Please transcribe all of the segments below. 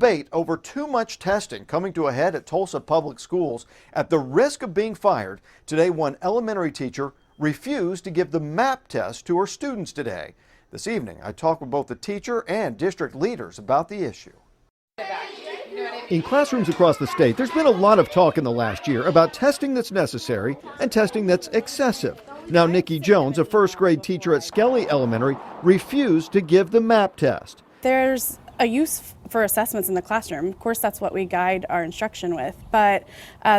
debate over too much testing coming to a head at Tulsa public schools. At the risk of being fired, today one elementary teacher refused to give the MAP test to her students today. This evening, I talked with both the teacher and district leaders about the issue. In classrooms across the state, there's been a lot of talk in the last year about testing that's necessary and testing that's excessive. Now, Nikki Jones, a first grade teacher at Skelly Elementary, refused to give the MAP test. There's a use for assessments in the classroom. Of course, that's what we guide our instruction with, but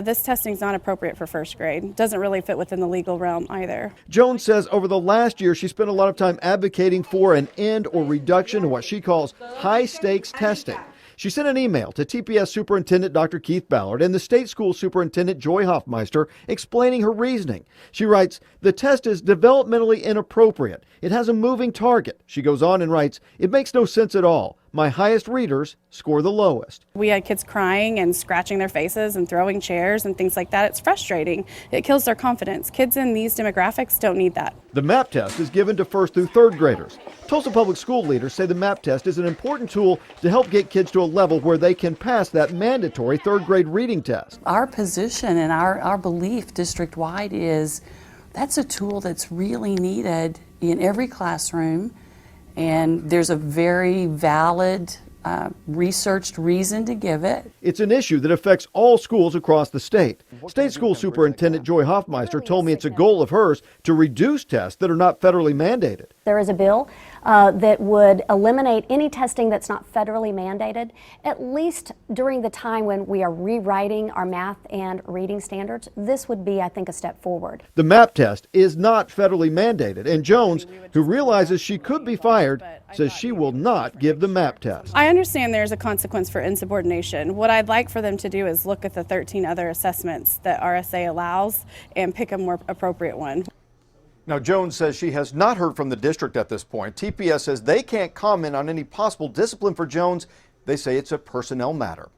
this testing is not appropriate for first grade. It doesn't really fit within the legal realm either. Jones says over the last year, she spent a lot of time advocating for an end or reduction in what she calls high-stakes testing. She sent an email to TPS Superintendent Dr. Keith Ballard and the state school superintendent Joy Hoffmeister explaining her reasoning. She writes, "The test is developmentally inappropriate. It has a moving target." She goes on and writes, "It makes no sense at all. My highest readers score the lowest." We had kids crying and scratching their faces and throwing chairs and things like that. It's frustrating. It kills their confidence. Kids in these demographics don't need that. The MAP test is given to first through third graders. Tulsa public school leaders say the MAP test is an important tool to help get kids to a level where they can pass that mandatory third grade reading test. Our position and our belief district-wide is that's a tool that's really needed in every classroom, and there's a very valid researched reason to give it. It's an issue that affects all schools across the state. State School Superintendent Joy Hoffmeister told me it's a goal of hers to reduce tests that are not federally mandated. There is a bill that would eliminate any testing that's not federally mandated, at least during the time when we are rewriting our math and reading standards. This would be, I think, a step forward. The MAP test is not federally mandated, and Jones, who realizes she could be fired, says she will not give the MAP test. I understand there's a consequence for insubordination. What I'd like for them to do is look at the 13 other assessments that RSA allows and pick a more appropriate one. Now, Jones says she has not heard from the district at this point. TPS says they can't comment on any possible discipline for Jones. They say it's a personnel matter.